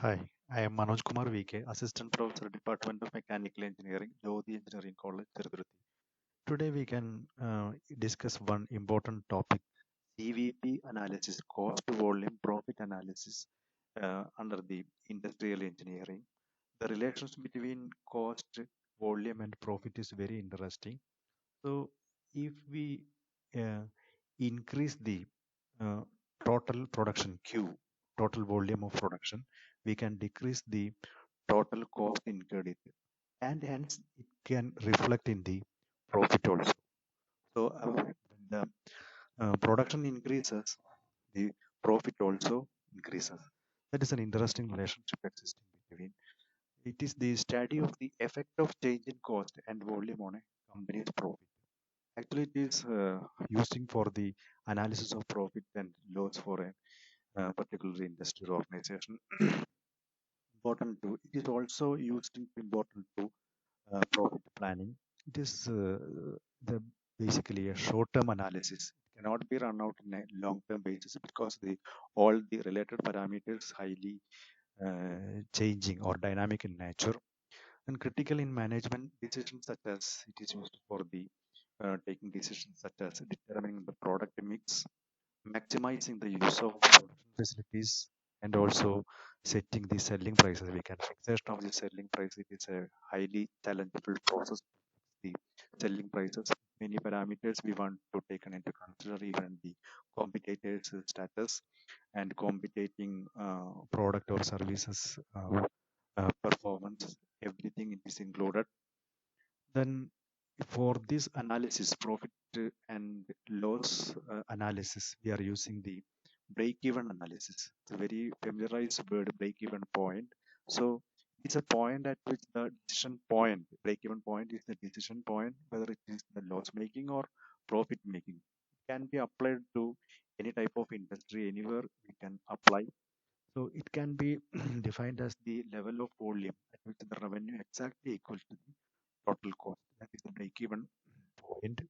Hi, I am Manoj Kumar VK, Assistant Professor, Department of Mechanical Engineering, Jyoti Engineering College, Tirupati. Today we can discuss one important topic, CVP analysis, cost volume profit analysis under the industrial engineering. The relations between cost, volume and profit is very interesting. So if we uh, increase the uh, total production Q, total volume of production, we can decrease the total cost incurred in it, and hence it can reflect in the profit also. So when the production increases, the profit also increases. That is an interesting relationship existing between. It is the study of the effect of change in cost and volume on a company's profit. Actually, it is using for the analysis of profit and loss for a particular industry or organization. Important to. It is also used in important to profit planning. It is the basically a short-term analysis. It cannot be run out in a long-term basis because the all the related parameters highly changing or dynamic in nature and critical in management decisions such as it is used for the taking decisions such as determining the product mix, maximizing the use of production facilities, and also setting the selling prices. We can fixation of the selling price. It is a highly challengeable process. The selling prices, many parameters we want to take into consider, even the competitors' status and competing product or services performance. Everything is included. Then for this analysis, profit and loss analysis, we are using the break-even analysis. It's a very familiarized word, break-even point. So it's a point at which the decision point, break-even point is the decision point, whether it is the loss making or profit making. It can be applied to any type of industry, anywhere we can apply. So it can be defined as the level of volume at which the revenue exactly equal to the total cost. That is the break-even point.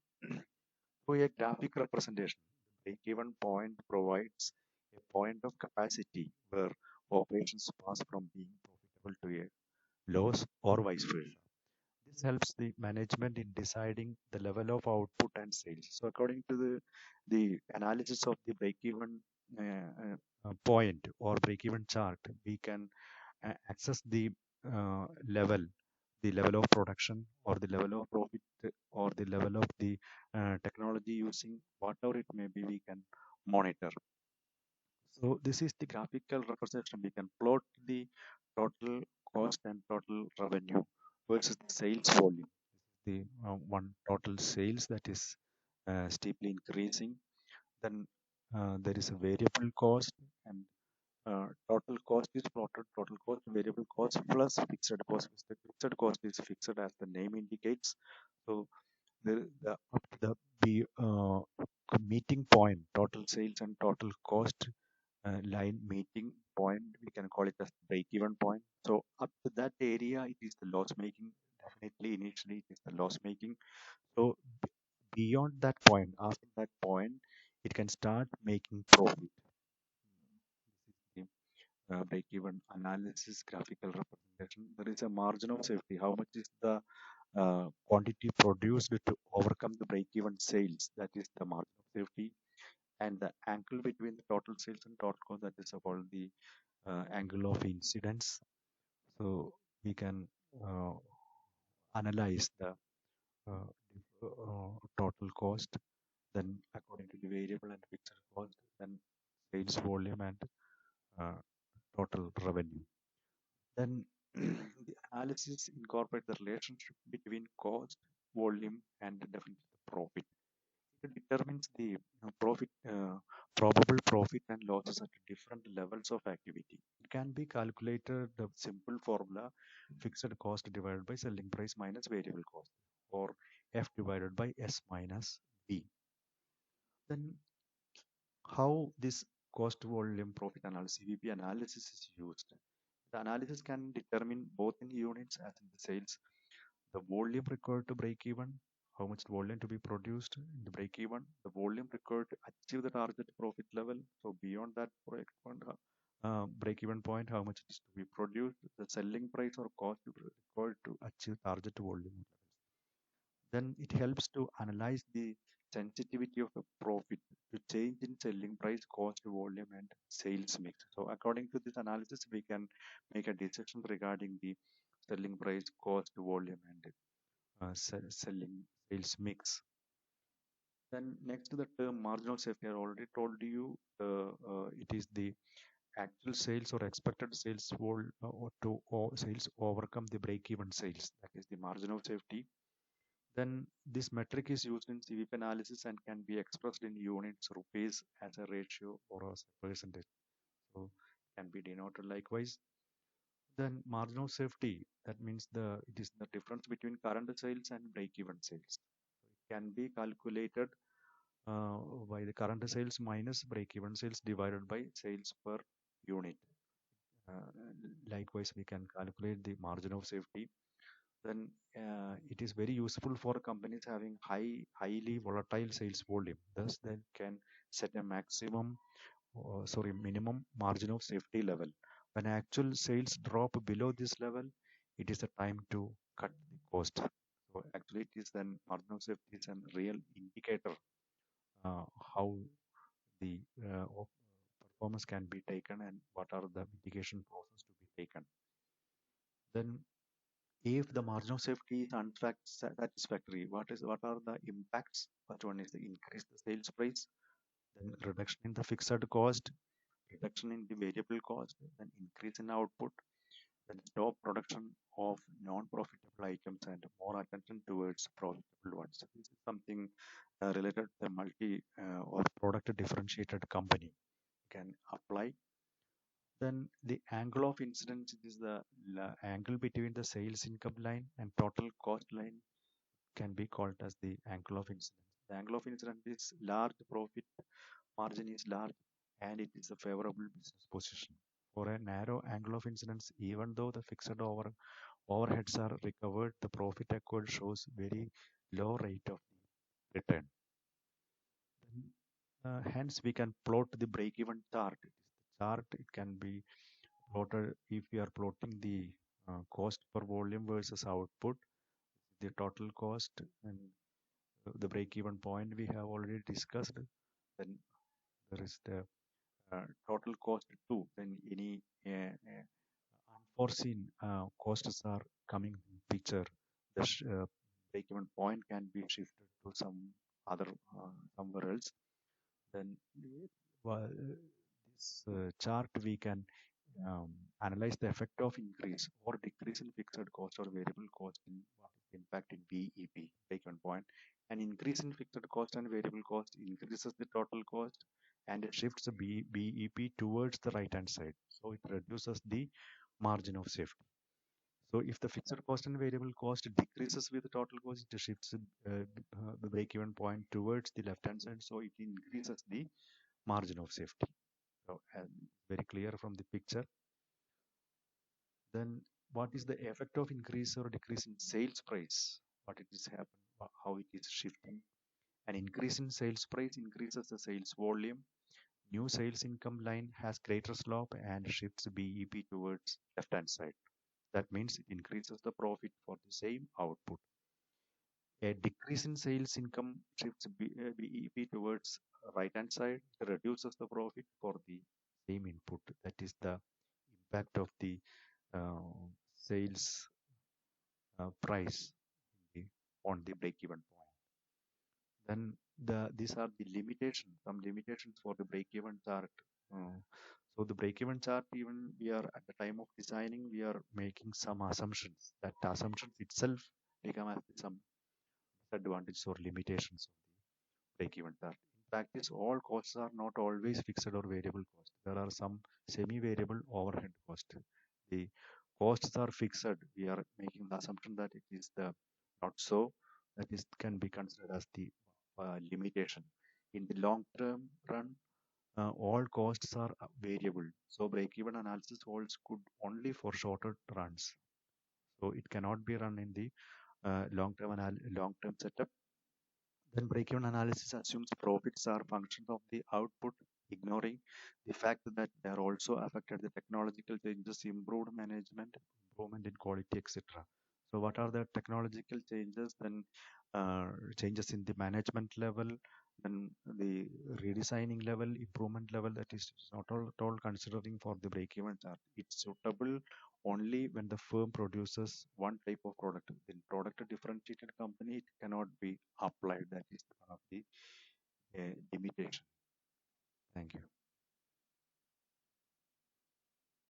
For a graphic representation, the break-even point provides a point of capacity where operations pass from being profitable to a loss or vice versa. This helps the management in deciding the level of output and sales. So according to the analysis of the break-even point or break-even chart, we can access the level of production or the level of profit or the level of the technology using whatever it may be, we can monitor. So this is the graphical representation. We can plot the total cost and total revenue versus the sales volume. The one total sales that is steeply increasing. Then there is a variable cost, and total cost is plotted, total cost, variable cost plus fixed cost. The fixed cost is fixed as the name indicates. So the up to the meeting point, total sales and total cost line meeting point, we can call it as break even point. So up to that area, it is the loss making. Definitely, initially, it is the loss making. So beyond that point, after that point, it can start making profit. Break-even analysis, graphical representation. There is a margin of safety. How much is the quantity produced to overcome the break-even sales? That is the margin of safety. And the angle between the total sales and total cost, that is called the angle of incidence. So we can uh, analyze the uh, total cost, then according to the variable and fixed cost, then sales volume and uh, total revenue. Then the analysis incorporates the relationship between cost, volume, and definitely the profit. It determines the profit, probable profit and losses at different levels of activity. It can be calculated the simple formula: fixed cost divided by selling price minus variable cost, or F divided by S minus B. Then how this cost volume profit analysis, CVP analysis, is used? The analysis can determine both in units as in the sales, the volume required to break even, how much volume to be produced in the break even, the volume required to achieve the target profit level. So beyond that break-even point, how much it is to be produced, the selling price or cost required to achieve target volume levels. Then it helps to analyze the sensitivity of a profit to change in selling price, cost, volume, and sales mix. So according to this analysis, we can make a decision regarding the selling price, cost, volume, and selling sales mix. Then next to the term marginal safety, I already told you it is the actual sales or expected sales or sales overcome the break-even sales. That is the margin of safety. Then this metric is used in CVP analysis and can be expressed in units, rupees as a ratio or as a percentage. So can be denoted likewise. Then margin of safety, that means it is the difference between current sales and break-even sales. It can be calculated uh, by the current sales minus break-even sales divided by sales per unit. Uh, Likewise, we can calculate the margin of safety. Then it is very useful for companies having highly volatile sales volume. Thus, they can set a minimum margin of safety level. When actual sales drop below this level, it is the time to cut the cost. So actually, it is then margin of safety is a real indicator uh, how the performance can be taken and what are the mitigation process to be taken. Then if the margin of safety is unsatisfactory, what are the impacts? First one is the increase the sales price, then reduction in the fixed cost, reduction in the variable cost, then increase in output, then stop production of non-profitable items and more attention towards profitable ones. So this is something related to the multi or product differentiated company can apply. Then the angle of incidence is the angle between the sales income line and total cost line can be called as the angle of incidence. The angle of incidence is large, profit margin is large, and it is a favorable business position. For a narrow angle of incidence, even though the fixed overheads are recovered, the profit acquired shows very low rate of return. Hence, we can plot the break-even chart. It is the chart. It can be plotted if we are plotting the cost per volume versus output, the total cost, and the break-even point we have already discussed. Then there is the total cost too. Then any unforeseen costs are coming in picture. The break-even point can be shifted to some other somewhere else. Then this chart we can um, analyze the effect of increase or decrease in fixed cost or variable cost in what is the impact in BEP, break-even point. An increase in fixed cost and variable cost increases the total cost and it shifts the BEP towards the right hand side. So it reduces the margin of safety. So if the fixed cost and variable cost decreases with the total cost, it shifts the break-even point towards the left-hand side. So it increases the margin of safety. So very clear from the picture. Then what is the effect of increase or decrease in sales price? What it is happen, how it is shifting. An increase in sales price increases the sales volume. New sales income line has greater slope and shifts BEP towards left-hand side. That means it increases the profit for the same output. A decrease in sales income shifts BEP towards right-hand side, reduces the profit for the same input. That is the impact of the uh, sales price on the break-even point. Then these are the limitations, some limitations for the break-even chart. Uh, so the break-even chart, even we are at the time of designing, we are making some assumptions. That assumptions itself become as some disadvantages or limitations of the break-even chart. In practice, all costs are not always fixed or variable costs. There are some semi-variable overhead costs. The costs are fixed. We are making the assumption that it is the not so. That is can be considered as the limitation. In the long term run, all costs are variable. So break-even analysis holds good only for shorter runs. So it cannot be run in the long-term setup. Then break-even analysis assumes profits are functions of the output ignoring the fact that they are also affected the technological changes, improved management, improvement in quality, etc. So what are the technological changes? Then uh, changes in the management level, then the redesigning level, improvement level, that is not all, at all considering for the break-even charge. It's suitable only when the firm produces one type of product. In product differentiated company, it cannot be applied. That is